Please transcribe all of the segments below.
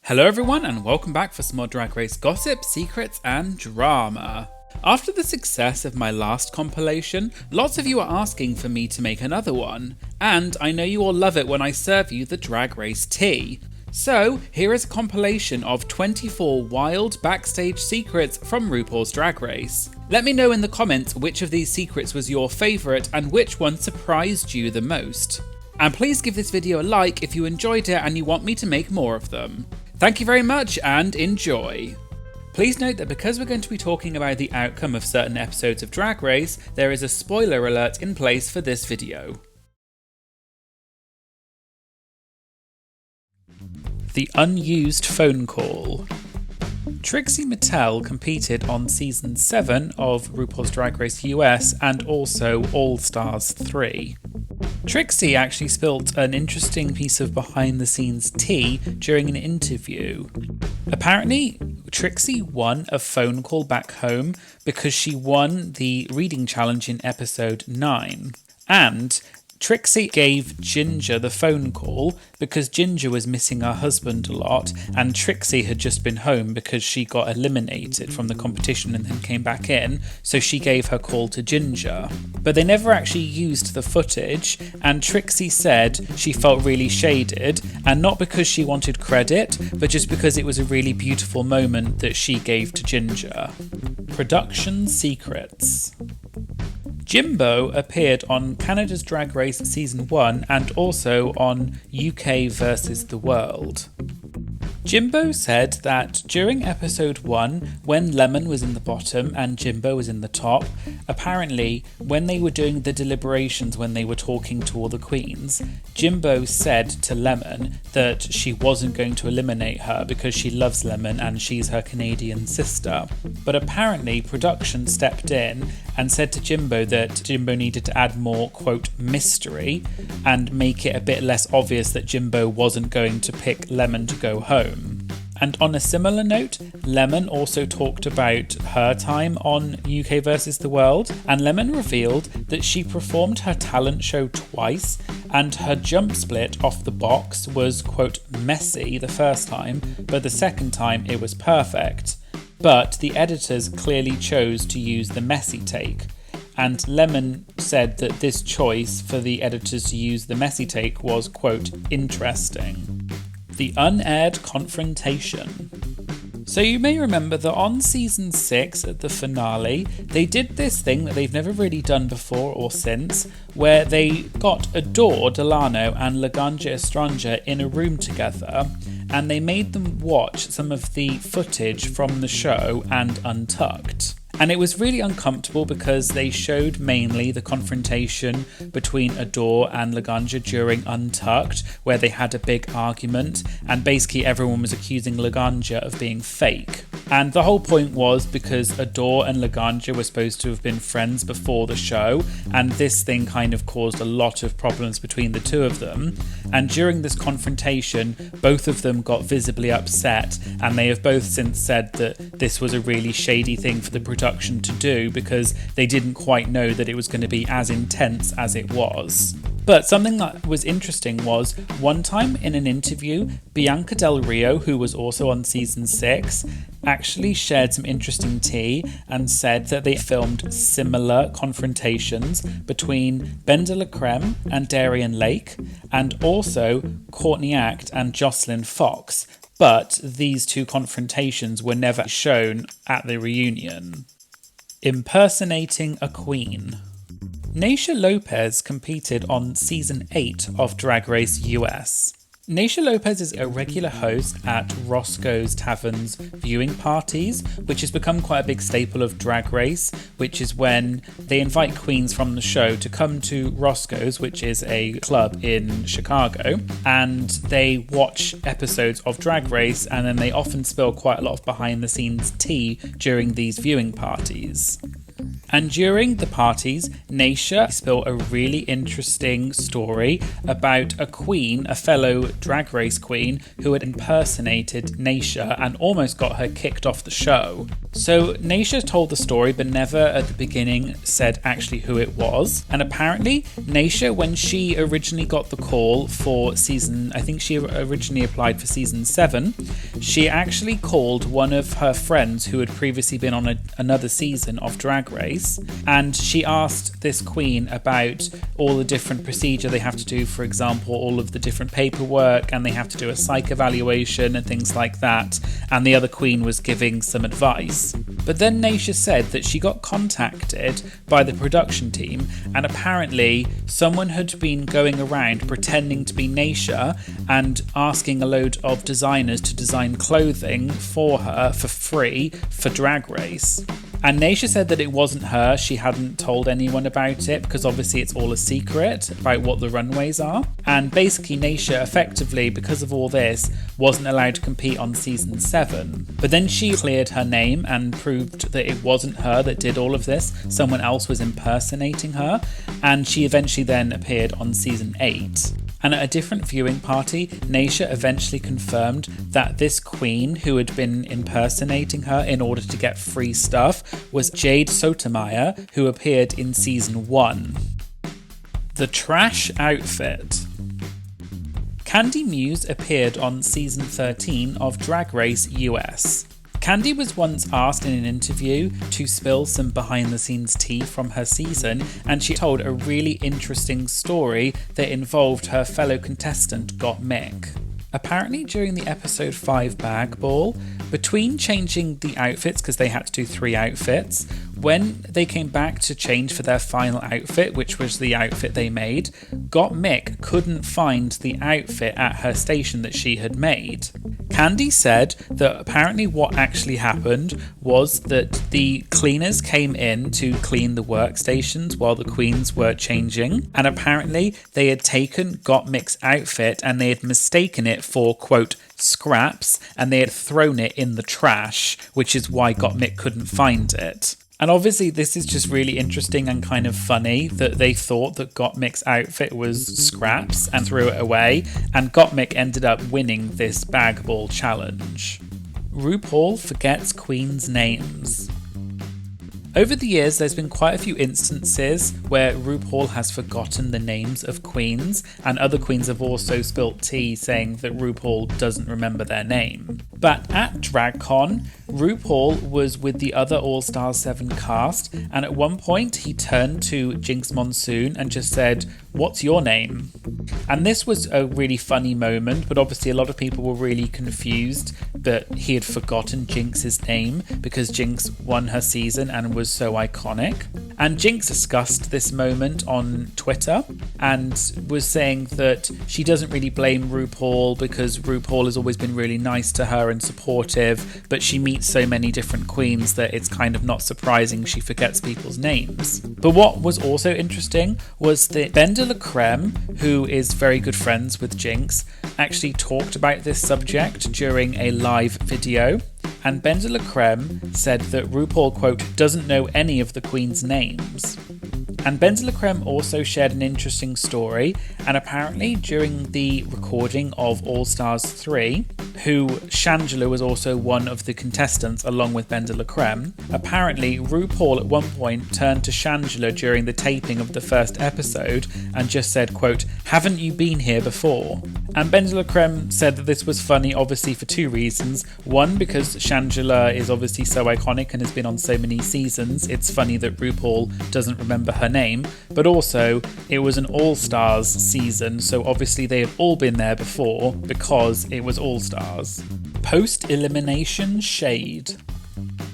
Hello everyone and welcome back for some more Drag Race gossip, secrets and drama. After the success of my last compilation, lots of you are asking for me to make another one, and I know you all love it when I serve you the Drag Race tea. So here is a compilation of 24 wild backstage secrets from RuPaul's Drag Race. Let me know in the comments which of these secrets was your favourite and which one surprised you the most. And please give this video a like if you enjoyed it and you want me to make more of them. Thank you very much and enjoy! Please note that because we're going to be talking about the outcome of certain episodes of Drag Race, there is a spoiler alert in place for this video. The unused phone call. Trixie Mattel competed on season 7 of RuPaul's Drag Race US and also All Stars 3. Trixie actually spilt an interesting piece of behind the scenes tea during an interview. Apparently, Trixie won a phone call back home because she won the reading challenge in episode 9. And Trixie gave Ginger the phone call because Ginger was missing her husband a lot and Trixie had just been home because she got eliminated from the competition and then came back in, so she gave her call to Ginger. But they never actually used the footage, and Trixie said she felt really shaded, and not because she wanted credit, but just because it was a really beautiful moment that she gave to Ginger. Production secrets. Jimbo appeared on Canada's Drag Race Season 1 and also on UK vs. The World. Jimbo said that during episode 1, when Lemon was in the bottom and Jimbo was in the top, apparently when they were doing the deliberations when they were talking to all the queens, Jimbo said to Lemon that she wasn't going to eliminate her because she loves Lemon and she's her Canadian sister. But apparently production stepped in and said to Jimbo that Jimbo needed to add more, quote, mystery and make it a bit less obvious that Jimbo wasn't going to pick Lemon to go home. And on a similar note, Lemon also talked about her time on UK vs. The World, and Lemon revealed that she performed her talent show twice, and her jump split off the box was, quote, messy the first time, but the second time it was perfect. But the editors clearly chose to use the messy take. And Lemon said that this choice for the editors to use the messy take was, quote, interesting. The unaired confrontation. So you may remember that on season 6 at the finale, they did this thing that they've never really done before or since, where they got Adore, Delano and Laganja Estranja in a room together, and they made them watch some of the footage from the show and Untucked. And it was really uncomfortable because they showed mainly the confrontation between Adore and Laganja during Untucked, where they had a big argument, and basically everyone was accusing Laganja of being fake. And the whole point was because Adore and Laganja were supposed to have been friends before the show, and this thing kind of caused a lot of problems between the two of them. And during this confrontation, both of them got visibly upset, and they have both since said that this was a really shady thing for the production to do because they didn't quite know that it was going to be as intense as it was. But something that was interesting was, one time in an interview, Bianca Del Rio, who was also on season 6, actually shared some interesting tea and said that they filmed similar confrontations between Ben de la Creme and Darian Lake, and also Courtney Act and Jocelyn Fox, but these two confrontations were never shown at the reunion. Impersonating a queen. Naysha Lopez competed on season 8 of Drag Race US. Naysha Lopez is a regular host at Roscoe's Tavern's viewing parties, which has become quite a big staple of Drag Race, which is when they invite queens from the show to come to Roscoe's, which is a club in Chicago, and they watch episodes of Drag Race, and then they often spill quite a lot of behind the scenes tea during these viewing parties. And during the parties, Naysha spilled a really interesting story about a queen, a fellow Drag Race queen, who had impersonated Naysha and almost got her kicked off the show. So Naysha told the story but never at the beginning said actually who it was. And apparently Naysha, when she originally got the call for season, I think she originally applied for season 7, she actually called one of her friends who had previously been on another season of Drag Race, and she asked this queen about all the different procedure they have to do, for example, all of the different paperwork, and they have to do a psych evaluation and things like that, and the other queen was giving some advice. But then Naysha said that she got contacted by the production team, and apparently someone had been going around pretending to be Naysha and asking a load of designers to design clothing for her for free for Drag Race. And Naysha said that it wasn't her, she hadn't told anyone about it because obviously it's all a secret about what the runways are. And basically Naysha effectively, because of all this, wasn't allowed to compete on season 7. But then she cleared her name and proved that it wasn't her that did all of this, someone else was impersonating her, and she eventually then appeared on season 8. And at a different viewing party, Naysha eventually confirmed that this queen who had been impersonating her in order to get free stuff was Jade Sotomayor, who appeared in season 1. The trash outfit. Candy Muse appeared on season 13 of Drag Race US. Candy was once asked in an interview to spill some behind-the-scenes tea from her season, and she told a really interesting story that involved her fellow contestant Gottmik. Apparently during the episode 5 bag ball, between changing the outfits, because they had to do 3 outfits, when they came back to change for their final outfit, which was the outfit they made, Gottmik couldn't find the outfit at her station that she had made. Candy said that apparently what actually happened was that the cleaners came in to clean the workstations while the queens were changing, and apparently they had taken Gottmik's outfit and they had mistaken it for, quote, scraps, and they had thrown it in the trash, which is why Gottmik couldn't find it. And obviously this is just really interesting and kind of funny that they thought that Gottmik's outfit was scraps and threw it away, and Gottmik ended up winning this bag ball challenge. RuPaul forgets queens' names. Over the years, there's been quite a few instances where RuPaul has forgotten the names of queens, and other queens have also spilt tea saying that RuPaul doesn't remember their name. But at DragCon, RuPaul was with the other All-Stars 7 cast, and at one point he turned to Jinx Monsoon and just said, "What's your name?" And this was a really funny moment, but obviously a lot of people were really confused that he had forgotten Jinx's name because Jinx won her season and was so iconic. And Jinx discussed this moment on Twitter and was saying that she doesn't really blame RuPaul because RuPaul has always been really nice to her and supportive, but she meets so many different queens that it's kind of not surprising she forgets people's names. But what was also interesting was that Ben de la Creme, who is very good friends with Jinx, actually talked about this subject during a live video. And Ben de la Creme said that RuPaul, quote, doesn't know any of the queens' names. And Ben de la Creme also shared an interesting story, and apparently during the recording of All Stars 3, who Shangela was also one of the contestants along with Ben de la Creme, apparently RuPaul at one point turned to Shangela during the taping of the first episode and just said, quote, "Haven't you been here before?" And Ben de la Creme said that this was funny obviously for 2 reasons. One, because Shangela is obviously so iconic and has been on so many seasons, it's funny that RuPaul doesn't remember her name, but also it was an All-Stars season, so obviously they had all been there before because it was All-Stars. Post-elimination shade.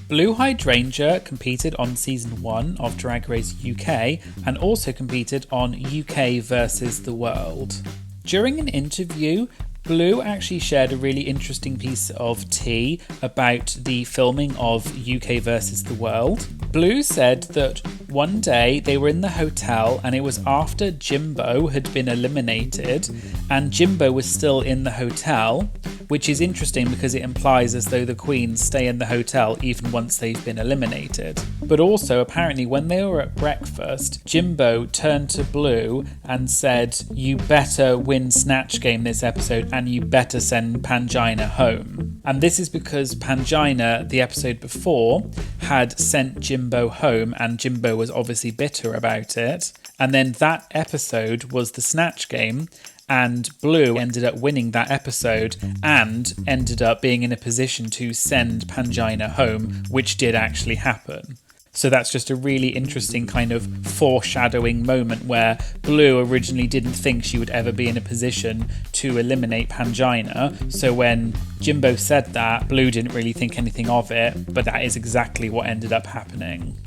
Blue Hydrangea competed on season 1 of Drag Race UK and also competed on UK versus the World. During an interview, Blue actually shared a really interesting piece of tea about the filming of UK versus the World. Blue said that one day they were in the hotel and it was after Jimbo had been eliminated and Jimbo was still in the hotel, which is interesting because it implies as though the queens stay in the hotel even once they've been eliminated. But also, apparently, when they were at breakfast, Jimbo turned to Blue and said, "You better win Snatch Game this episode and you better send Pangina home." And this is because Pangina, the episode before, had sent Jimbo home and Jimbo was obviously bitter about it. And then that episode was the Snatch Game, and Blue ended up winning that episode and ended up being in a position to send Pangina home, which did actually happen. So that's just a really interesting kind of foreshadowing moment where Blue originally didn't think she would ever be in a position to eliminate Pangina. So when Jimbo said that, Blue didn't really think anything of it, but that is exactly what ended up happening.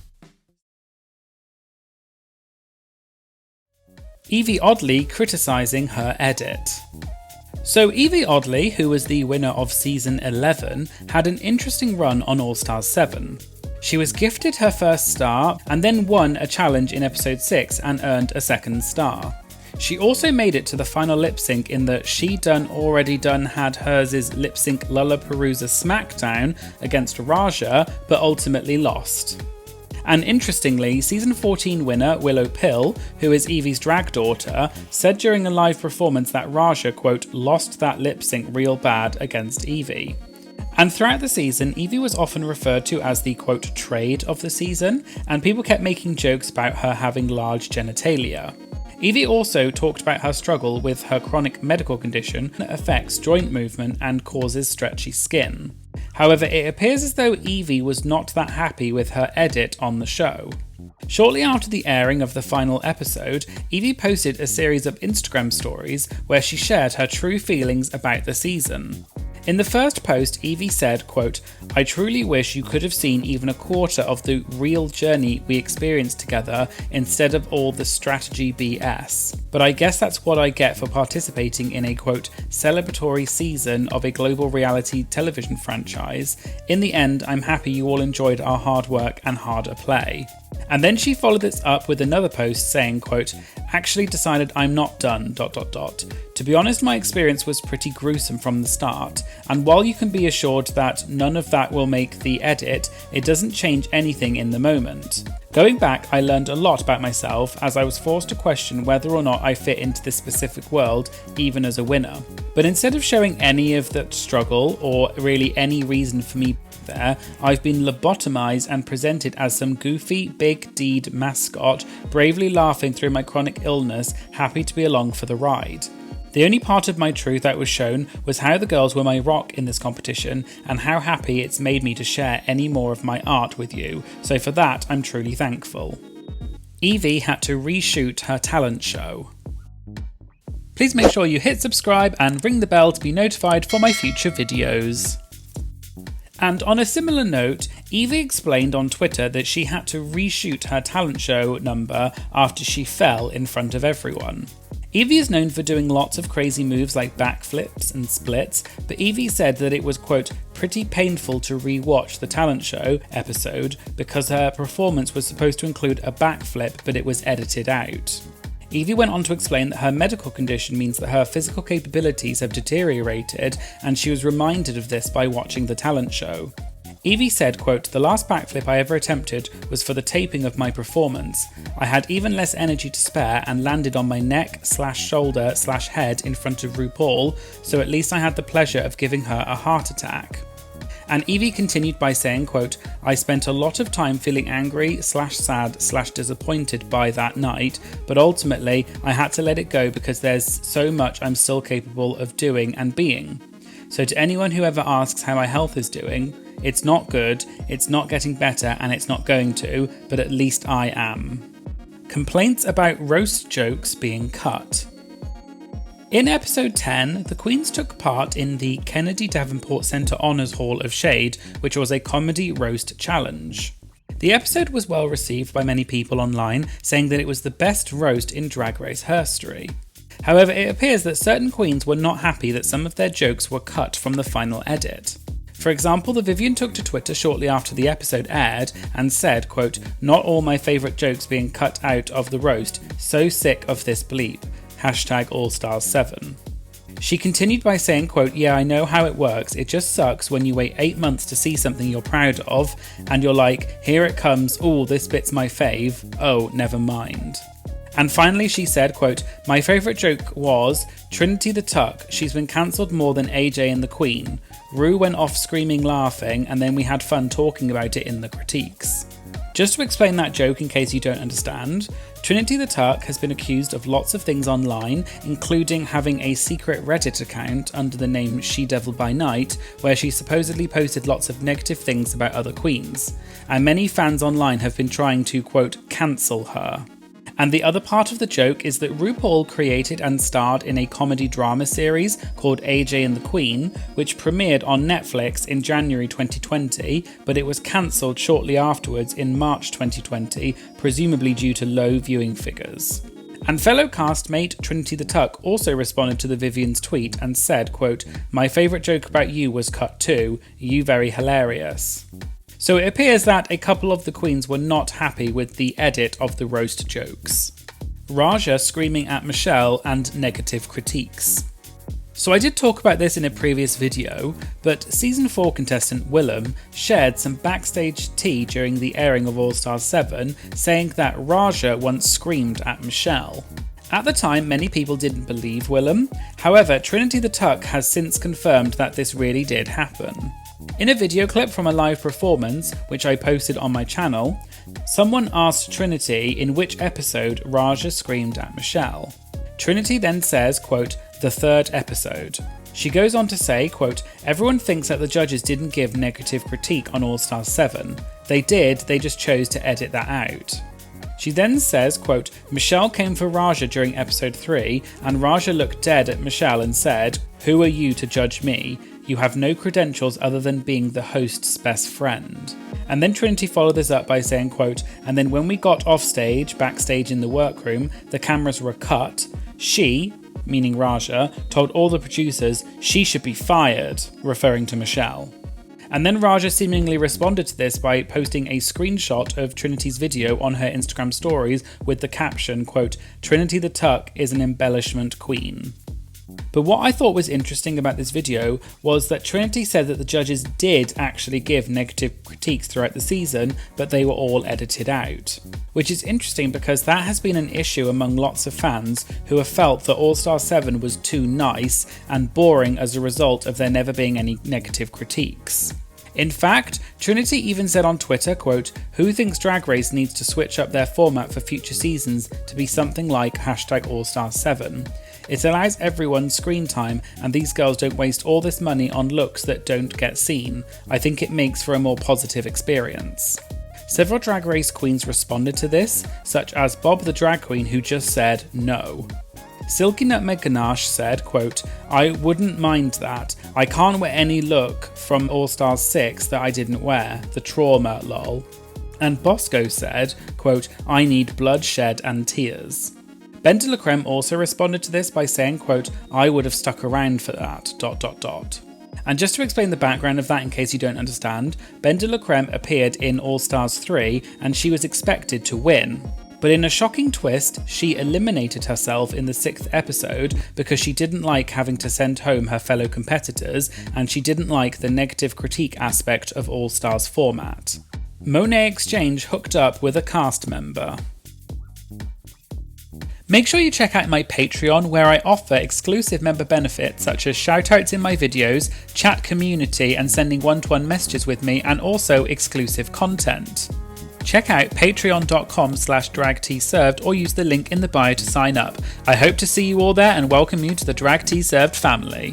Evie Oddly criticising her edit. So Evie Oddly, who was the winner of season 11, had an interesting run on All Stars 7. She was gifted her first star and then won a challenge in episode 6 and earned a second star. She also made it to the final lip sync in the She Done Already Done Had Hers' lip sync Lollapalooza Smackdown against Raja, but ultimately lost. And interestingly, season 14 winner Willow Pill, who is Evie's drag daughter, said during a live performance that Raja, quote, lost that lip sync real bad against Evie. And throughout the season, Evie was often referred to as the, quote, trade of the season, and people kept making jokes about her having large genitalia. Evie also talked about her struggle with her chronic medical condition that affects joint movement and causes stretchy skin. However, it appears as though Evie was not that happy with her edit on the show. Shortly after the airing of the final episode, Evie posted a series of Instagram stories where she shared her true feelings about the season. In the first post, Evie said, quote, "I truly wish you could have seen even a quarter of the real journey we experienced together instead of all the strategy BS. But I guess that's what I get for participating in a, quote, celebratory season of a global reality television franchise. In the end, I'm happy you all enjoyed our hard work and harder play." And then she followed this up with another post saying, quote, "Actually decided I'm not done, ... To be honest, my experience was pretty gruesome from the start, and while you can be assured that none of that will make the edit, it doesn't change anything in the moment. Going back, I learned a lot about myself as I was forced to question whether or not I fit into this specific world, even as a winner. But instead of showing any of that struggle, or really any reason for me there, I've been lobotomized and presented as some goofy, big deed mascot, bravely laughing through my chronic illness, happy to be along for the ride. The only part of my truth that was shown was how the girls were my rock in this competition and how happy it's made me to share any more of my art with you, so for that I'm truly thankful." Evie had to reshoot her talent show. Please make sure you hit subscribe and ring the bell to be notified for my future videos. And on a similar note, Evie explained on Twitter that she had to reshoot her talent show number after she fell in front of everyone. Evie is known for doing lots of crazy moves like backflips and splits, but Evie said that it was, quote, pretty painful to re-watch the talent show episode because her performance was supposed to include a backflip, but it was edited out. Evie went on to explain that her medical condition means that her physical capabilities have deteriorated, and she was reminded of this by watching the talent show. Evie said, quote, "The last backflip I ever attempted was for the taping of my performance. I had even less energy to spare and landed on my neck/shoulder/head in front of RuPaul, so at least I had the pleasure of giving her a heart attack." And Evie continued by saying, quote, "I spent a lot of time feeling angry/sad/disappointed by that night, but ultimately I had to let it go because there's so much I'm still capable of doing and being. So to anyone who ever asks how my health is doing, it's not good, it's not getting better, and it's not going to, but at least I am." Complaints about roast jokes being cut. In episode 10, the Queens took part in the Kennedy Davenport Center Honors Hall of Shade, which was a comedy roast challenge. The episode was well received by many people online, saying that it was the best roast in Drag Race history. However, it appears that certain queens were not happy that some of their jokes were cut from the final edit. For example, the Vivienne took to Twitter shortly after the episode aired and said, quote, "Not all my favourite jokes being cut out of the roast, so sick of this bleep. #AllStars7. She continued by saying, quote, "Yeah, I know how it works. It just sucks when you wait 8 months to see something you're proud of and you're like, here it comes, ooh, this bit's my fave. Oh, never mind." And finally she said, quote, "My favourite joke was Trinity the Tuck. She's been cancelled more than AJ and the Queen. Ru went off screaming laughing and then we had fun talking about it in the critiques." Just to explain that joke in case you don't understand, Trinity the Tuck has been accused of lots of things online, including having a secret Reddit account under the name She Devil by Night, where she supposedly posted lots of negative things about other queens. And many fans online have been trying to, quote, "cancel her." And the other part of the joke is that RuPaul created and starred in a comedy drama series called AJ and the Queen, which premiered on Netflix in January 2020, but it was cancelled shortly afterwards in March 2020, presumably due to low viewing figures. And fellow castmate Trinity the Tuck also responded to the Vivienne's tweet and said, quote, "My favourite joke about you was cut too, you very hilarious." So it appears that a couple of the queens were not happy with the edit of the roast jokes. Raja screaming at Michelle and negative critiques. So I did talk about this in a previous video, but season 4 contestant Willem shared some backstage tea during the airing of All Stars 7, saying that Raja once screamed at Michelle. At the time, many people didn't believe Willem. However, Trinity the Tuck has since confirmed that this really did happen. In a video clip from a live performance, which I posted on my channel, someone asked Trinity in which episode Raja screamed at Michelle. Trinity then says, quote, "the third episode." She goes on to say, quote, "Everyone thinks that the judges didn't give negative critique on All Stars 7. They did, they just chose to edit that out." She then says, quote, "Michelle came for Raja during episode 3 and Raja looked dead at Michelle and said, 'Who are you to judge me? You have no credentials other than being the host's best friend.'" And then Trinity followed this up by saying, quote, "And then when we got off stage, backstage in the workroom, the cameras were cut. She," meaning Raja, "told all the producers she should be fired," referring to Michelle. And then Raja seemingly responded to this by posting a screenshot of Trinity's video on her Instagram stories with the caption, quote, "Trinity the Tuck is an embellishment queen." But what I thought was interesting about this video was that Trinity said that the judges did actually give negative critiques throughout the season, but they were all edited out. Which is interesting because that has been an issue among lots of fans who have felt that All Star 7 was too nice and boring as a result of there never being any negative critiques. In fact, Trinity even said on Twitter, quote, "Who thinks Drag Race needs to switch up their format for future seasons to be something like #AllStar7? It allows everyone screen time and these girls don't waste all this money on looks that don't get seen. I think it makes for a more positive experience." Several Drag Race queens responded to this, such as Bob the Drag Queen, who just said no. Silky Nutmeg Ganache said, quote, "I wouldn't mind that. I can't wear any look from All Stars 6 that I didn't wear. The trauma, lol." And Bosco said, quote, "I need bloodshed and tears." Bendelacreme also responded to this by saying, quote, "I would have stuck around for that, ... And just to explain the background of that in case you don't understand, Bendelacreme appeared in All Stars 3 and she was expected to win. But in a shocking twist, she eliminated herself in the 6th episode because she didn't like having to send home her fellow competitors and she didn't like the negative critique aspect of All Stars format. Monet X Change hooked up with a cast member. Make sure you check out my Patreon where I offer exclusive member benefits such as shoutouts in my videos, chat community and sending one-to-one messages with me and also exclusive content. Check out patreon.com/dragteaserved or use the link in the bio to sign up. I hope to see you all there and welcome you to the Drag Tea Served family.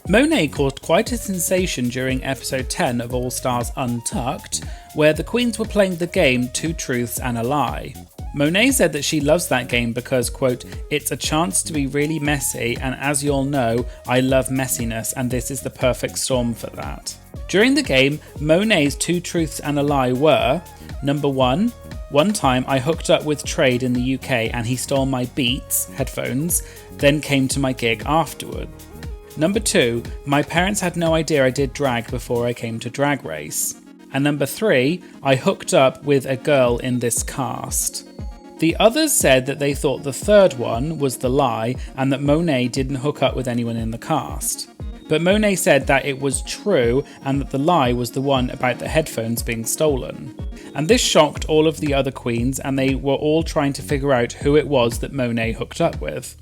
Monet caused quite a sensation during episode 10 of All Stars Untucked, where the queens were playing the game 2 Truths and a Lie. Monet said that she loves that game because, quote, "It's a chance to be really messy and as you all know, I love messiness and this is the perfect storm for that." During the game, Monet's 2 truths and a lie were, number 1, one time I hooked up with Trade in the UK and he stole my Beats headphones, then came to my gig afterward. Number 2, my parents had no idea I did drag before I came to Drag Race. And number 3, I hooked up with a girl in this cast. The others said that they thought the third one was the lie and that Monet didn't hook up with anyone in the cast. But Monet said that it was true and that the lie was the one about the headphones being stolen. And this shocked all of the other queens, and they were all trying to figure out who it was that Monet hooked up with.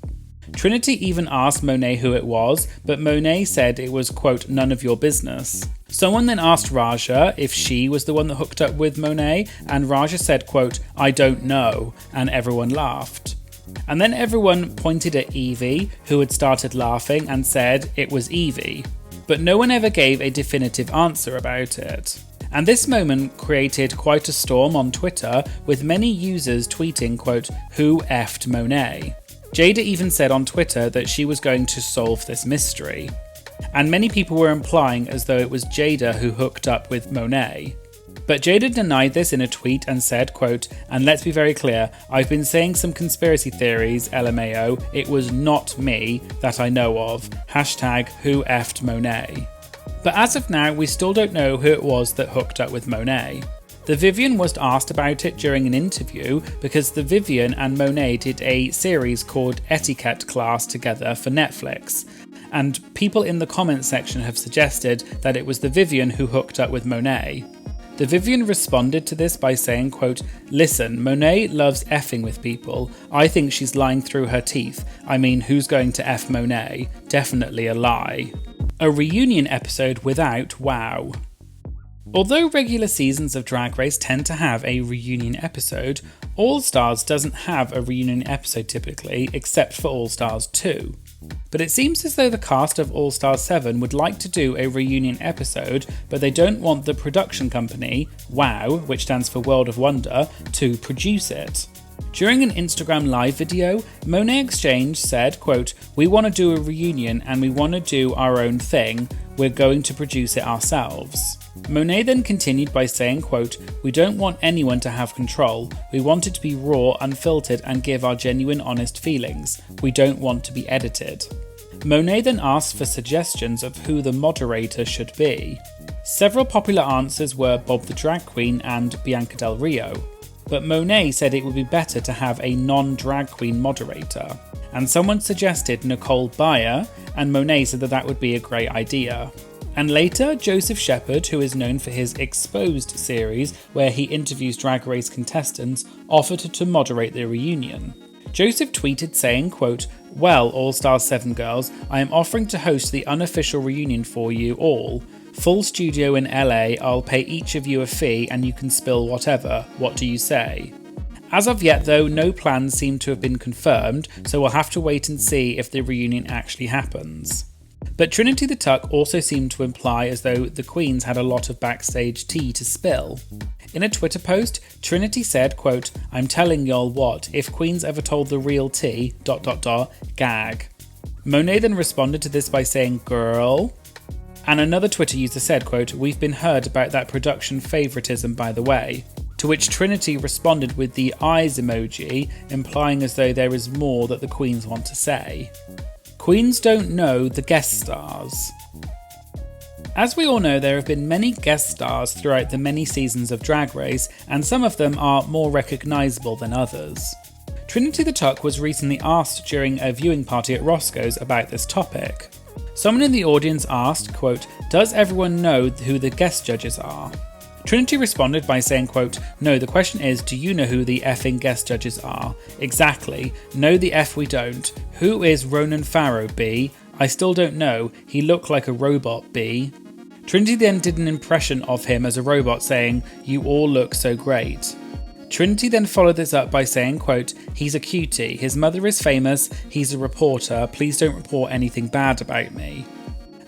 Trinity even asked Monet who it was, but Monet said it was, quote, none of your business. Someone then asked Raja if she was the one that hooked up with Monet, and Raja said, quote, I don't know, and everyone laughed. And then everyone pointed at Evie, who had started laughing, and said it was Evie. But no one ever gave a definitive answer about it. And this moment created quite a storm on Twitter, with many users tweeting, quote, who effed Monet? Jada even said on Twitter that she was going to solve this mystery. And many people were implying as though it was Jada who hooked up with Monet. But Jada denied this in a tweet and said, quote, and let's be very clear, I've been saying some conspiracy theories, LMAO, it was not me that I know of, hashtag who effed Monet. But as of now, we still don't know who it was that hooked up with Monet. The Vivienne was asked about it during an interview because the Vivienne and Monet did a series called Etiquette Class together for Netflix. And people in the comments section have suggested that it was the Vivienne who hooked up with Monet. The Vivienne responded to this by saying, quote, listen, Monet loves effing with people. I think she's lying through her teeth. I mean, who's going to F Monet? Definitely a lie. A reunion episode without wow. Although regular seasons of Drag Race tend to have a reunion episode, All Stars doesn't have a reunion episode typically, except for All Stars 2. But it seems as though the cast of All Stars 7 would like to do a reunion episode, but they don't want the production company, WOW, which stands for World of Wonder, to produce it. During an Instagram live video, Monet X Change said, quote, we want to do a reunion and we want to do our own thing, we're going to produce it ourselves. Monet then continued by saying, quote, we don't want anyone to have control, we want it to be raw, unfiltered and give our genuine honest feelings, we don't want to be edited. Monet then asked for suggestions of who the moderator should be. Several popular answers were Bob the Drag Queen and Bianca Del Rio. But Monet said it would be better to have a non-drag queen moderator. And someone suggested Nicole Byer, and Monet said that that would be a great idea. And later, Joseph Shepherd, who is known for his Exposed series, where he interviews Drag Race contestants, offered to moderate the reunion. Joseph tweeted saying, quote, well, All Stars 7 girls, I am offering to host the unofficial reunion for you all. Full studio in LA, I'll pay each of you a fee and you can spill whatever. What do you say? As of yet though, no plans seem to have been confirmed, so we'll have to wait and see if the reunion actually happens. But Trinity the Tuck also seemed to imply as though the queens had a lot of backstage tea to spill. In a Twitter post, Trinity said, quote, I'm telling y'all what, if queens ever told the real tea, ... gag. Monet then responded to this by saying, girl. And another Twitter user said, quote, we've been heard about that production favouritism by the way. To which Trinity responded with the eyes emoji, implying as though there is more that the queens want to say. Queens don't know the guest stars. As we all know, there have been many guest stars throughout the many seasons of Drag Race, and some of them are more recognisable than others. Trinity the Tuck was recently asked during a viewing party at Roscoe's about this topic. Someone in the audience asked, quote, does everyone know who the guest judges are? Trinity responded by saying, quote, no, the question is, do you know who the effing guest judges are? Exactly. No, the F we don't. Who is Ronan Farrow, B? I still don't know. He looked like a robot, B. Trinity then did an impression of him as a robot saying, you all look so great. Trinity then followed this up by saying, quote, he's a cutie, his mother is famous, he's a reporter, please don't report anything bad about me.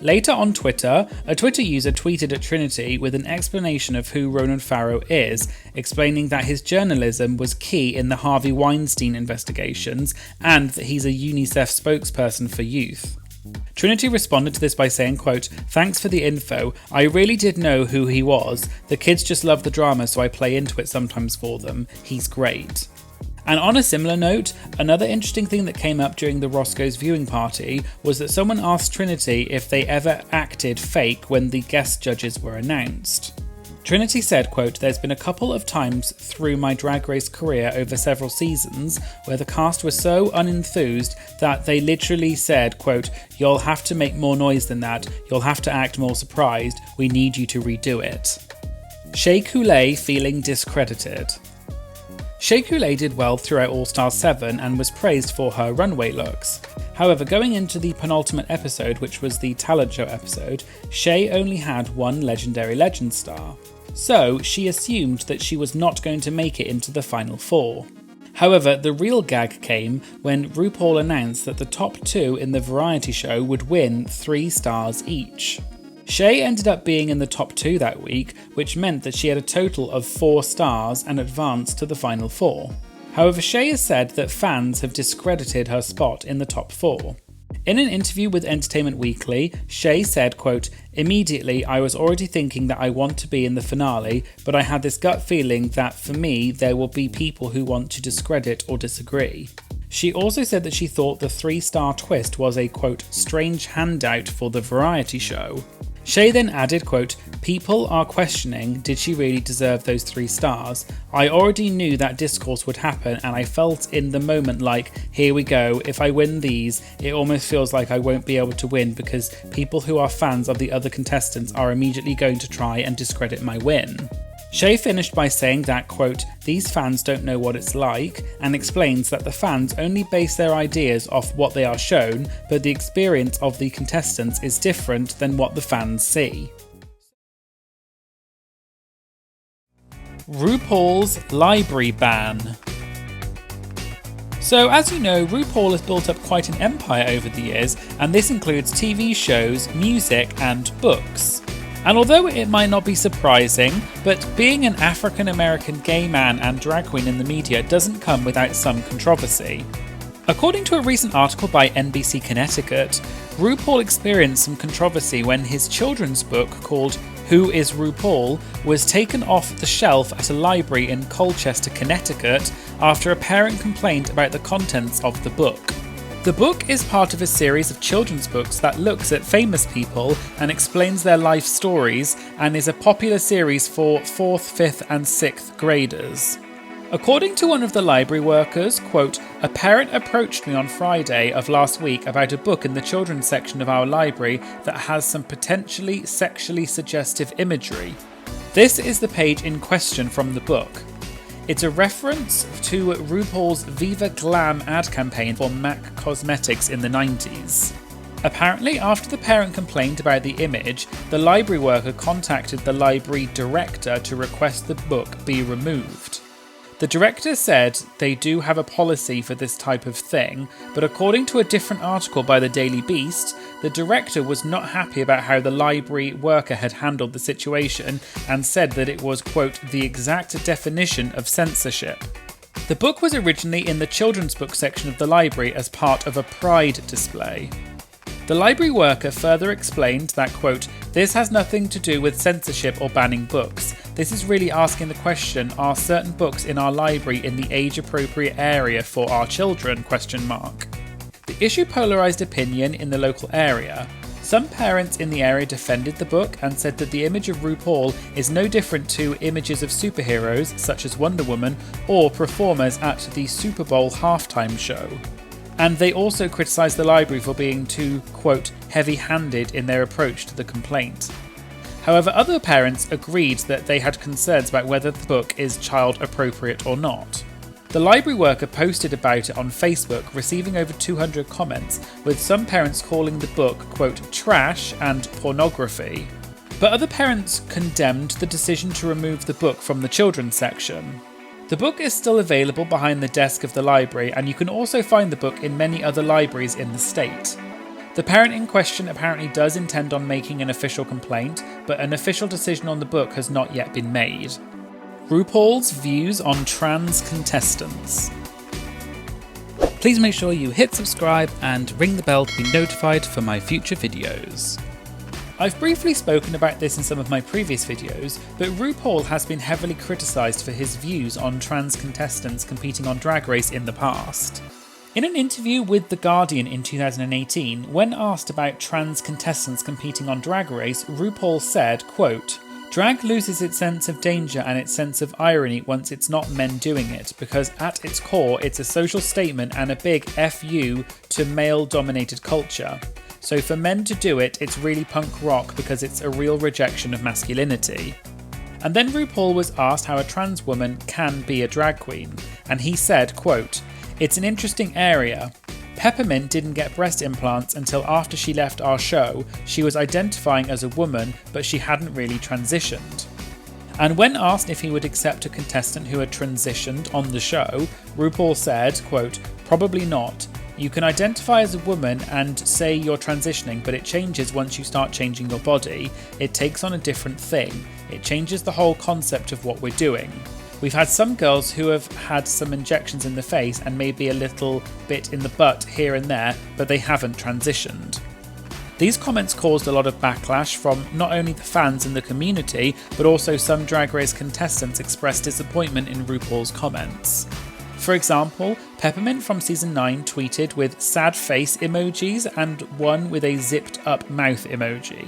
Later on Twitter, a Twitter user tweeted at Trinity with an explanation of who Ronan Farrow is, explaining that his journalism was key in the Harvey Weinstein investigations and that he's a UNICEF spokesperson for youth. Trinity responded to this by saying, quote, thanks for the info, I really did know who he was, the kids just love the drama so I play into it sometimes for them, he's great. And on a similar note, another interesting thing that came up during the Roscoe's viewing party was that someone asked Trinity if they ever acted fake when the guest judges were announced. Trinity said, quote, "There's been a couple of times through my Drag Race career over several seasons where the cast was so unenthused that they literally said, quote, 'You'll have to make more noise than that. You'll have to act more surprised. We need you to redo it.'" Shea Coulee feeling discredited. Shea Coulee did well throughout All Stars 7 and was praised for her runway looks. However, going into the penultimate episode, which was the talent show episode, Shea only had one Legendary Legend star. So she assumed that she was not going to make it into the final 4. However, the real gag came when RuPaul announced that the top 2 in the variety show would win 3 stars each. Shea ended up being in the top 2 that week, which meant that she had a total of 4 stars and advanced to the final 4. However, Shea has said that fans have discredited her spot in the top 4. In an interview with Entertainment Weekly, Shea said, quote, "Immediately I was already thinking that I want to be in the finale, but I had this gut feeling that for me there will be people who want to discredit or disagree." She also said that she thought the 3-star twist was a, quote, "strange handout for the variety show." Shea then added, quote, "People are questioning, did she really deserve those 3 stars? I already knew that discourse would happen and I felt in the moment like, here we go, if I win these, it almost feels like I won't be able to win because people who are fans of the other contestants are immediately going to try and discredit my win." Shea finished by saying that, quote, "These fans don't know what it's like," and explains that the fans only base their ideas off what they are shown, but the experience of the contestants is different than what the fans see. RuPaul's library ban. So as you know, RuPaul has built up quite an empire over the years, and this includes TV shows, music, and books. And although it might not be surprising, but being an African American gay man and drag queen in the media doesn't come without some controversy. According to a recent article by NBC Connecticut, RuPaul experienced some controversy when his children's book called Who is RuPaul was taken off the shelf at a library in Colchester, Connecticut after a parent complained about the contents of the book. The book is part of a series of children's books that looks at famous people and explains their life stories and is a popular series for 4th, 5th and 6th graders. According to one of the library workers, quote, "A parent approached me on Friday of last week about a book in the children's section of our library that has some potentially sexually suggestive imagery. This is the page in question from the book. It's a reference to RuPaul's Viva Glam ad campaign for MAC Cosmetics in the 90s. Apparently, after the parent complained about the image, the library worker contacted the library director to request the book be removed. The director said they do have a policy for this type of thing, but according to a different article by the Daily Beast, the director was not happy about how the library worker had handled the situation and said that it was, quote, "the exact definition of censorship." The book was originally in the children's book section of the library as part of a pride display. The library worker further explained that, quote, "This has nothing to do with censorship or banning books. This is really asking the question, are certain books in our library in the age-appropriate area for our children? The issue polarised opinion in the local area. Some parents in the area defended the book and said that the image of RuPaul is no different to images of superheroes such as Wonder Woman or performers at the Super Bowl halftime show. And they also criticised the library for being too, quote, "heavy-handed in their approach to the complaint." However, other parents agreed that they had concerns about whether the book is child-appropriate or not. The library worker posted about it on Facebook, receiving over 200 comments, with some parents calling the book, quote, "trash" and "pornography." But other parents condemned the decision to remove the book from the children's section. The book is still available behind the desk of the library, and you can also find the book in many other libraries in the state. The parent in question apparently does intend on making an official complaint, but an official decision on the book has not yet been made. RuPaul's views on trans contestants. Please make sure you hit subscribe and ring the bell to be notified for my future videos. I've briefly spoken about this in some of my previous videos, but RuPaul has been heavily criticised for his views on trans contestants competing on Drag Race in the past. In an interview with The Guardian in 2018, when asked about trans contestants competing on Drag Race, RuPaul said, quote, Drag loses its sense of danger and its sense of irony once it's not men doing it, because at its core it's a social statement and a big FU to male-dominated culture. So for men to do it, it's really punk rock because it's a real rejection of masculinity. And then RuPaul was asked how a trans woman can be a drag queen, and he said, quote, "It's an interesting area. Peppermint didn't get breast implants until after she left our show. She was identifying as a woman, but she hadn't really transitioned." And when asked if he would accept a contestant who had transitioned on the show, RuPaul said, quote, "Probably not. You can identify as a woman and say you're transitioning, but it changes once you start changing your body. It takes on a different thing. It changes the whole concept of what we're doing. We've had some girls who have had some injections in the face and maybe a little bit in the butt here and there, but they haven't transitioned." These comments caused a lot of backlash from not only the fans and the community, but also some Drag Race contestants expressed disappointment in RuPaul's comments. For example, Peppermint from season 9 tweeted with sad face emojis and one with a zipped up mouth emoji.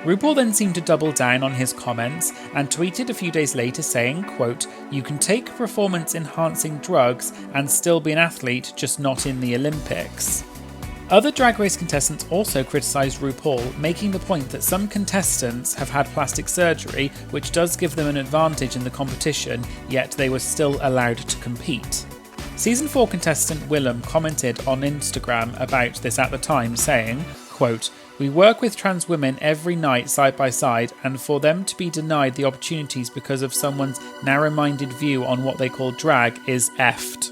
RuPaul then seemed to double down on his comments and tweeted a few days later saying, quote, "You can take performance-enhancing drugs and still be an athlete, just not in the Olympics." Other Drag Race contestants also criticised RuPaul, making the point that some contestants have had plastic surgery, which does give them an advantage in the competition, yet they were still allowed to compete. Season 4 contestant Willem commented on Instagram about this at the time, saying, quote, "We work with trans women every night side by side, and for them to be denied the opportunities because of someone's narrow-minded view on what they call drag is effed."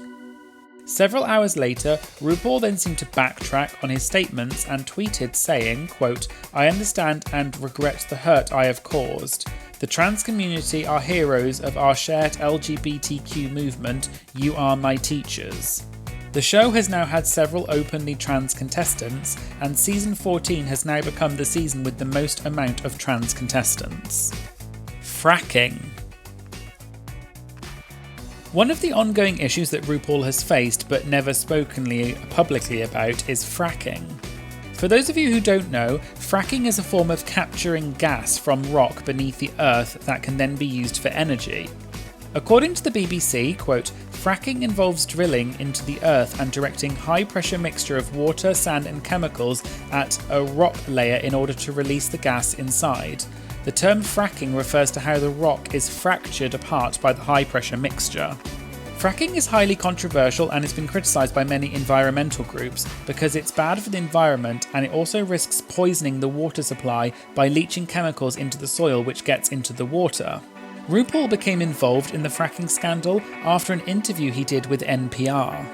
Several hours later, RuPaul then seemed to backtrack on his statements and tweeted saying, quote, "I understand and regret the hurt I have caused. The trans community are heroes of our shared LGBTQ movement. You are my teachers." The show has now had several openly trans contestants, and season 14 has now become the season with the most amount of trans contestants. Fracking. One of the ongoing issues that RuPaul has faced but never spoken publicly about is fracking. For those of you who don't know, fracking is a form of capturing gas from rock beneath the earth that can then be used for energy. According to the BBC, quote, "Fracking involves drilling into the earth and directing high-pressure mixture of water, sand and chemicals at a rock layer in order to release the gas inside. The term fracking refers to how the rock is fractured apart by the high-pressure mixture." Fracking is highly controversial and has been criticised by many environmental groups because it's bad for the environment and it also risks poisoning the water supply by leaching chemicals into the soil which gets into the water. RuPaul became involved in the fracking scandal after an interview he did with NPR.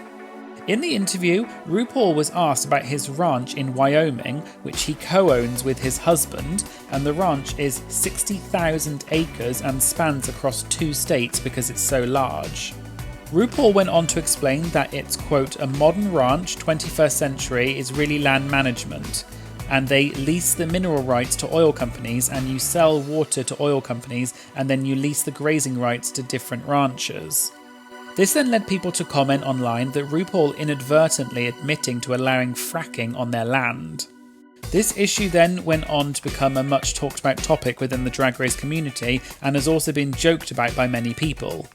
In the interview, RuPaul was asked about his ranch in Wyoming, which he co-owns with his husband, and the ranch is 60,000 acres and spans across 2 states because it's so large. RuPaul went on to explain that it's, quote, "A modern ranch, 21st century, is really land management, and they lease the mineral rights to oil companies, and you sell water to oil companies, and then you lease the grazing rights to different ranchers." This then led people to comment online that RuPaul inadvertently admitting to allowing fracking on their land. This issue then went on to become a much talked about topic within the Drag Race community and has also been joked about by many people.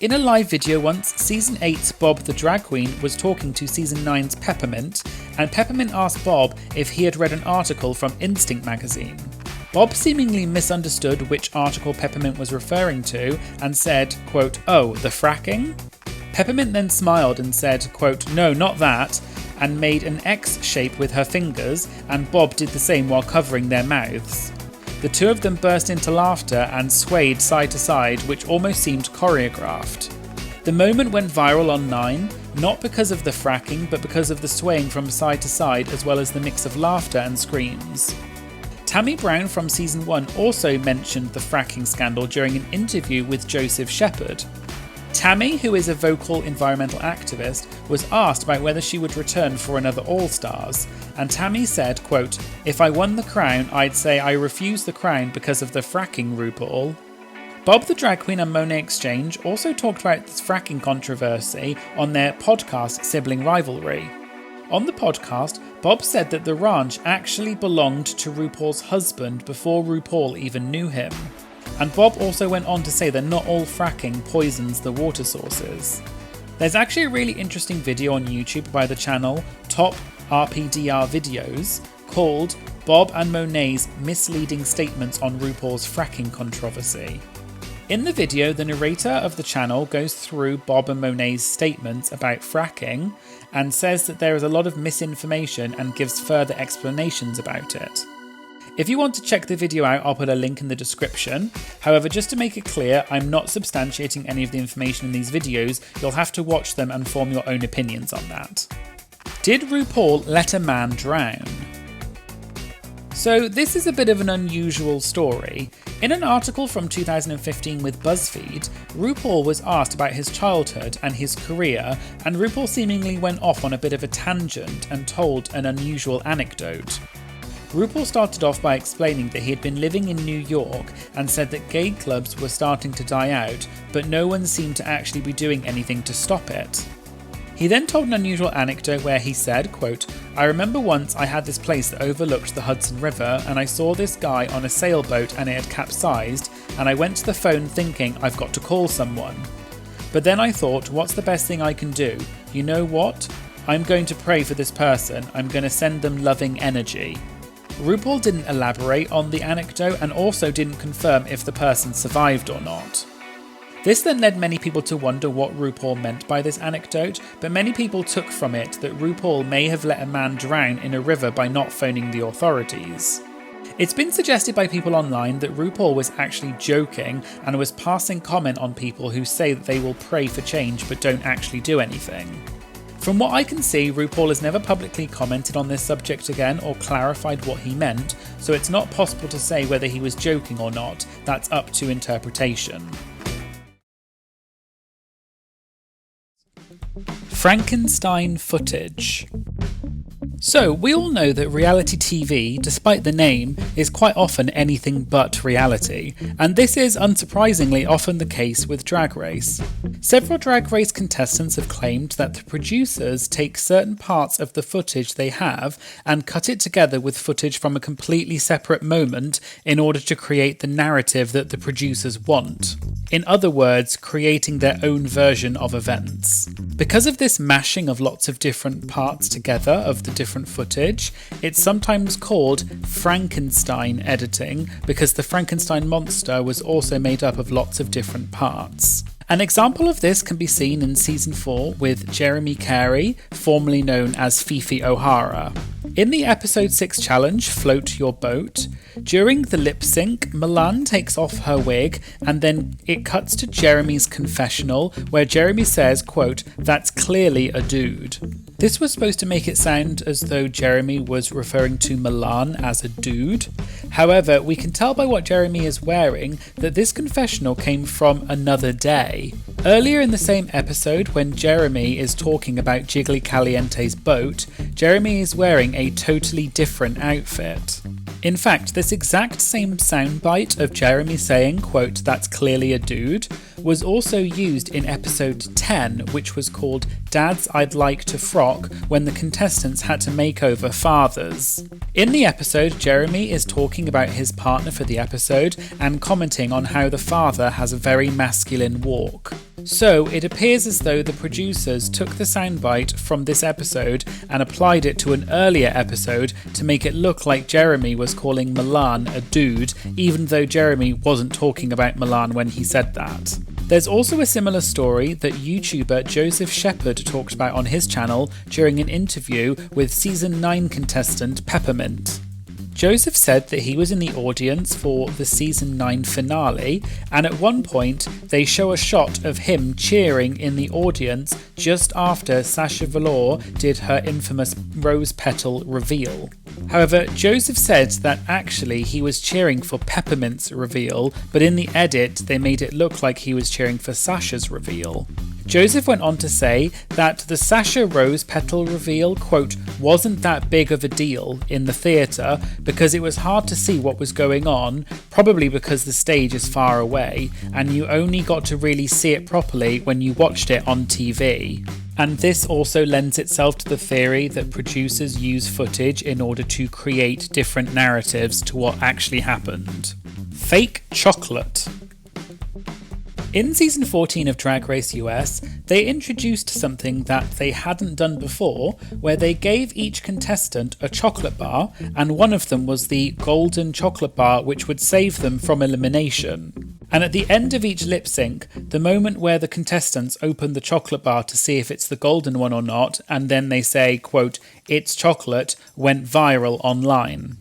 In a live video once, Season 8's Bob the Drag Queen was talking to Season 9's Peppermint, and Peppermint asked Bob if he had read an article from Instinct magazine. Bob seemingly misunderstood which article Peppermint was referring to and said, quote, "Oh, the fracking?" Peppermint then smiled and said, quote, "No, not that," and made an X shape with her fingers, and Bob did the same while covering their mouths. The two of them burst into laughter and swayed side to side, which almost seemed choreographed. The moment went viral on 9, not because of the fracking, but because of the swaying from side to side, as well as the mix of laughter and screams. Tammy Brown from Season 1 also mentioned the fracking scandal during an interview with Joseph Shepherd. Tammy, who is a vocal environmental activist, was asked about whether she would return for another All-Stars, and Tammy said, quote, "If I won the crown, I'd say I refuse the crown because of the fracking, RuPaul." Bob the Drag Queen and Monet Exchange also talked about this fracking controversy on their podcast Sibling Rivalry. On the podcast, Bob said that the ranch actually belonged to RuPaul's husband before RuPaul even knew him. and Bob also went on to say that not all fracking poisons the water sources. There's actually a really interesting video on YouTube by the channel Top RPDR Videos called Bob and Monet's Misleading Statements on RuPaul's Fracking Controversy. In the video, the narrator of the channel goes through Bob and Monet's statements about fracking and says that there is a lot of misinformation and gives further explanations about it. If you want to check the video out, I'll put a link in the description. However, just to make it clear, I'm not substantiating any of the information in these videos. You'll have to watch them and form your own opinions on that. Did RuPaul let a man drown? So this is a bit of an unusual story. In an article from 2015 with BuzzFeed, RuPaul was asked about his childhood and his career, and RuPaul seemingly went off on a bit of a tangent and told an unusual anecdote. RuPaul started off by explaining that he had been living in New York and said that gay clubs were starting to die out, but no one seemed to actually be doing anything to stop it. He then told an unusual anecdote where he said, quote, "I remember once I had this place that overlooked the Hudson River and I saw this guy on a sailboat and it had capsized and I went to the phone thinking I've got to call someone. But then I thought, what's the best thing I can do? You know what? I'm going to pray for this person. I'm going to send them loving energy." RuPaul didn't elaborate on the anecdote and also didn't confirm if the person survived or not. This then led many people to wonder what RuPaul meant by this anecdote, but many people took from it that RuPaul may have let a man drown in a river by not phoning the authorities. It's been suggested by people online that RuPaul was actually joking and was passing comment on people who say that they will pray for change but don't actually do anything. From what I can see, RuPaul has never publicly commented on this subject again or clarified what he meant, so it's not possible to say whether he was joking or not. That's up to interpretation. Frankenstein footage. So, we all know that reality TV, despite the name, is quite often anything but reality, and this is unsurprisingly often the case with Drag Race. Several Drag Race contestants have claimed that the producers take certain parts of the footage they have and cut it together with footage from a completely separate moment in order to create the narrative that the producers want. In other words, creating their own version of events. Because of this mashing of lots of different parts together of the different footage, it's sometimes called Frankenstein editing because the Frankenstein monster was also made up of lots of different parts. An example of this can be seen in season 4 with Jeremy Carey, formerly known as Fifi O'Hara. In the episode 6 challenge, Float Your Boat, during the lip sync, Milan takes off her wig and then it cuts to Jeremy's confessional where Jeremy says, quote, "That's clearly a dude." This was supposed to make it sound as though Jeremy was referring to Milan as a dude. However, we can tell by what Jeremy is wearing that this confessional came from another day. Earlier in the same episode, when Jeremy is talking about Jiggly Caliente's boat, Jeremy is wearing a totally different outfit. In fact, this exact same soundbite of Jeremy saying, quote, "That's clearly a dude," was also used in episode 10, which was called Dads I'd Like to Frock, when the contestants had to make over fathers. In the episode, Jeremy is talking about his partner for the episode and commenting on how the father has a very masculine walk. So it appears as though the producers took the soundbite from this episode and applied it to an earlier episode to make it look like Jeremy was calling Milan a dude, even though Jeremy wasn't talking about Milan when he said that. There's also a similar story that YouTuber Joseph Shepherd talked about on his channel during an interview with season 9 contestant Peppermint. Joseph said that he was in the audience for the season 9 finale, and at one point they show a shot of him cheering in the audience just after Sasha Velour did her infamous rose petal reveal. However, Joseph said that actually he was cheering for Peppermint's reveal, but in the edit they made it look like he was cheering for Sasha's reveal. Joseph went on to say that the Sasha rose petal reveal, quote, "wasn't that big of a deal in the theatre because it was hard to see what was going on, probably because the stage is far away, and you only got to really see it properly when you watched it on TV." And this also lends itself to the theory that producers use footage in order to create different narratives to what actually happened. Fake chocolate. In season 14 of Drag Race US, they introduced something that they hadn't done before, where they gave each contestant a chocolate bar, and one of them was the golden chocolate bar, which would save them from elimination. And at the end of each lip sync, the moment where the contestants open the chocolate bar to see if it's the golden one or not, and then they say, quote, "It's chocolate," went viral online.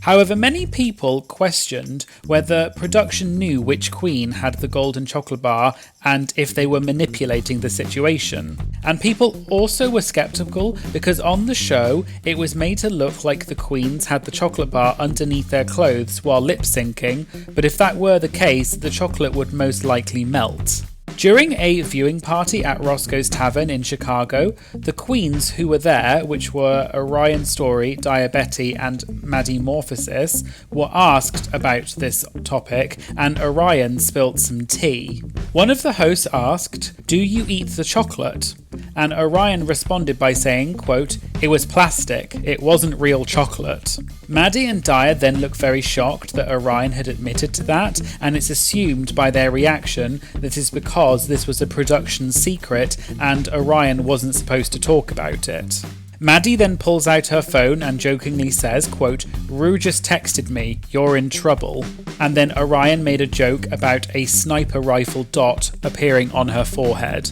However, many people questioned whether production knew which queen had the golden chocolate bar and if they were manipulating the situation. And people also were skeptical because on the show, it was made to look like the queens had the chocolate bar underneath their clothes while lip syncing, but if that were the case, the chocolate would most likely melt. During a viewing party at Roscoe's Tavern in Chicago, the queens who were there, which were Orion Story, Diabetti and Maddie Morphosis, were asked about this topic and Orion spilt some tea. One of the hosts asked, "Do you eat the chocolate?" And Orion responded by saying, quote, "It was plastic, it wasn't real chocolate." Maddie and Dia then look very shocked that Orion had admitted to that, and it's assumed by their reaction that it's because this was a production secret and Orion wasn't supposed to talk about it. Maddie then pulls out her phone and jokingly says, quote, "Ru just texted me, you're in trouble." And then Orion made a joke about a sniper rifle dot appearing on her forehead.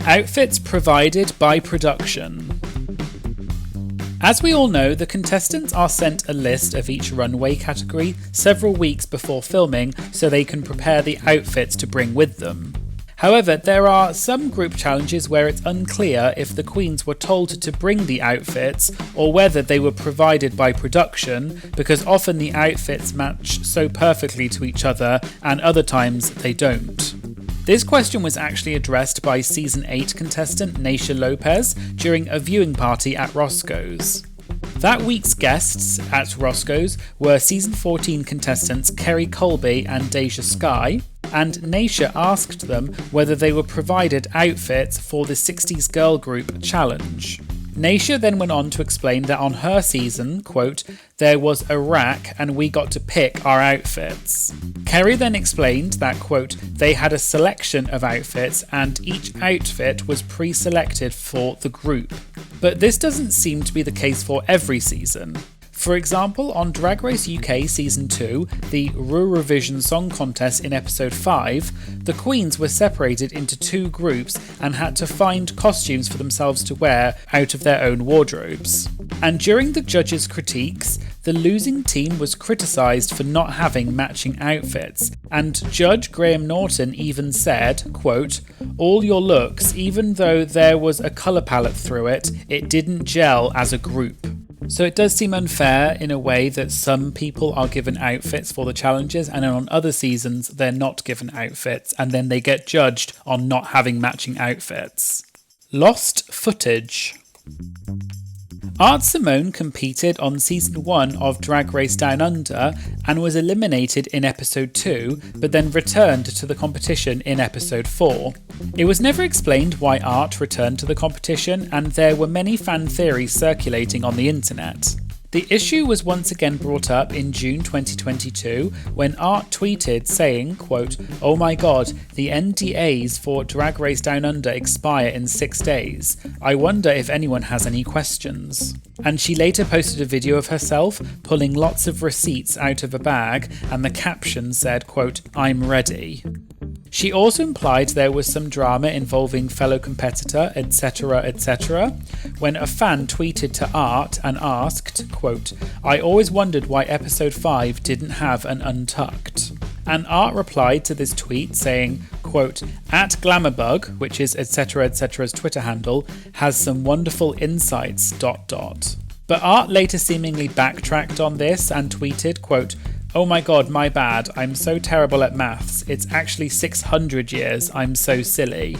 Outfits provided by production. As we all know, the contestants are sent a list of each runway category several weeks before filming so they can prepare the outfits to bring with them. However, there are some group challenges where it's unclear if the queens were told to bring the outfits or whether they were provided by production, because often the outfits match so perfectly to each other and other times they don't. This question was actually addressed by Season 8 contestant Naisha Lopez during a viewing party at Roscoe's. That week's guests at Roscoe's were Season 14 contestants Kerry Colby and Deja Sky, and Naisha asked them whether they were provided outfits for the 60s girl group challenge. Naisha then went on to explain that on her season, quote, "there was a rack and we got to pick our outfits." Kerry then explained that, quote, "they had a selection of outfits and each outfit was pre-selected for the group." But this doesn't seem to be the case for every season. For example, on Drag Race UK Season 2, the Eurovision Song Contest in Episode 5, the queens were separated into two groups and had to find costumes for themselves to wear out of their own wardrobes. And during the judges' critiques, the losing team was criticised for not having matching outfits, and Judge Graham Norton even said, quote, "All your looks, even though there was a colour palette through it, it didn't gel as a group." So it does seem unfair in a way that some people are given outfits for the challenges and on other seasons they're not given outfits and then they get judged on not having matching outfits. Lost footage. Art Simone competed on Season 1 of Drag Race Down Under and was eliminated in Episode 2, but then returned to the competition in Episode 4. It was never explained why Art returned to the competition, and there were many fan theories circulating on the internet. The issue was once again brought up in June 2022 when Art tweeted saying, quote, "Oh my god, the NDAs for Drag Race Down Under expire in 6 days. I wonder if anyone has any questions." And she later posted a video of herself pulling lots of receipts out of a bag, and the caption said, quote, "I'm ready." She also implied there was some drama involving fellow competitor, etc., when a fan tweeted to Art and asked, quote, "I always wondered why Episode 5 didn't have an Untucked." And Art replied to this tweet saying, quote, "At Glamourbug, which is etc.'s Twitter handle, has some wonderful insights, ... But Art later seemingly backtracked on this and tweeted, quote, "Oh my god, my bad, I'm so terrible at maths, it's actually 600 years, I'm so silly."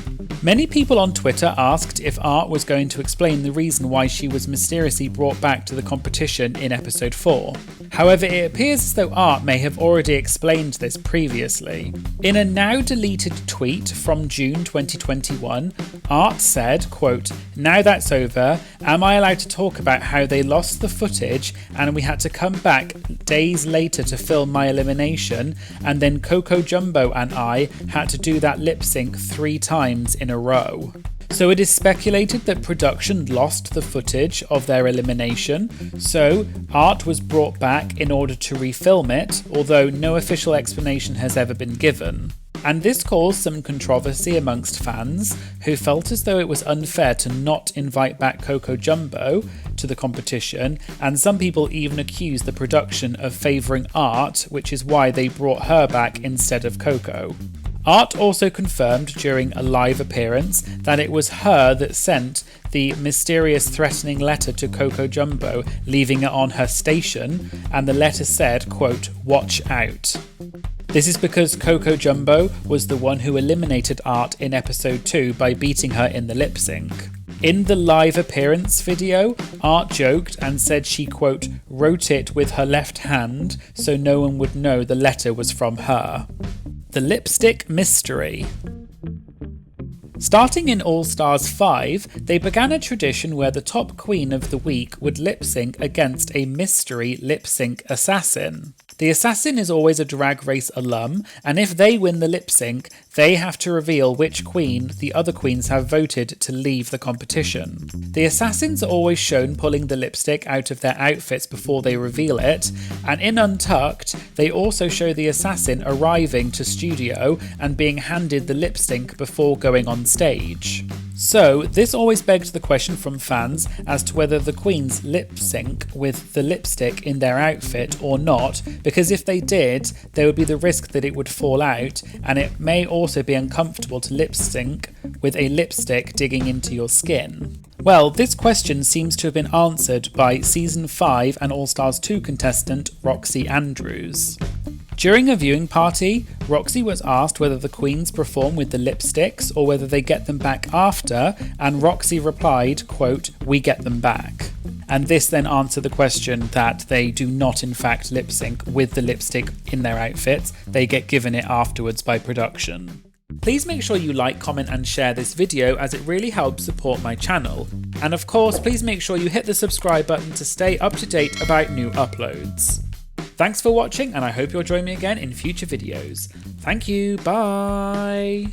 Many people on Twitter asked if Art was going to explain the reason why she was mysteriously brought back to the competition in episode 4. However, it appears as though Art may have already explained this previously. In a now deleted tweet from June 2021, Art said, quote, "Now that's over, am I allowed to talk about how they lost the footage and we had to come back days later to film my elimination, and then Coco Jumbo and I had to do that lip sync 3 times in a row?" So it is speculated that production lost the footage of their elimination, so Art was brought back in order to refilm it, although no official explanation has ever been given. And this caused some controversy amongst fans, who felt as though it was unfair to not invite back Coco Jumbo to the competition, and some people even accused the production of favouring Art, which is why they brought her back instead of Coco. Art also confirmed during a live appearance that it was her that sent the mysterious threatening letter to Coco Jumbo, leaving it on her station, and the letter said, quote, "Watch out." This is because Coco Jumbo was the one who eliminated Art in episode 2 by beating her in the lip sync. In the live appearance video, Art joked and said she, quote, "wrote it with her left hand so no one would know the letter was from her." The lipstick mystery. Starting in All Stars 5, they began a tradition where the top queen of the week would lip sync against a mystery lip sync assassin. The assassin is always a Drag Race alum, and if they win the lip sync, they have to reveal which queen the other queens have voted to leave the competition. The assassins are always shown pulling the lipstick out of their outfits before they reveal it, and in Untucked, they also show the assassin arriving to studio and being handed the lip sync before going on stage. So, this always begged the question from fans as to whether the queens lip sync with the lipstick in their outfit or not, because if they did, there would be the risk that it would fall out, and it may also be uncomfortable to lip sync with a lipstick digging into your skin. Well, this question seems to have been answered by Season 5 and All Stars 2 contestant Roxy Andrews. During a viewing party, Roxy was asked whether the queens perform with the lipsticks or whether they get them back after, and Roxy replied, quote, "We get them back." And this then answered the question that they do not in fact lip sync with the lipstick in their outfits, they get given it afterwards by production. Please make sure you like, comment and share this video as it really helps support my channel. And of course, please make sure you hit the subscribe button to stay up to date about new uploads. Thanks for watching, and I hope you'll join me again in future videos. Thank you, bye!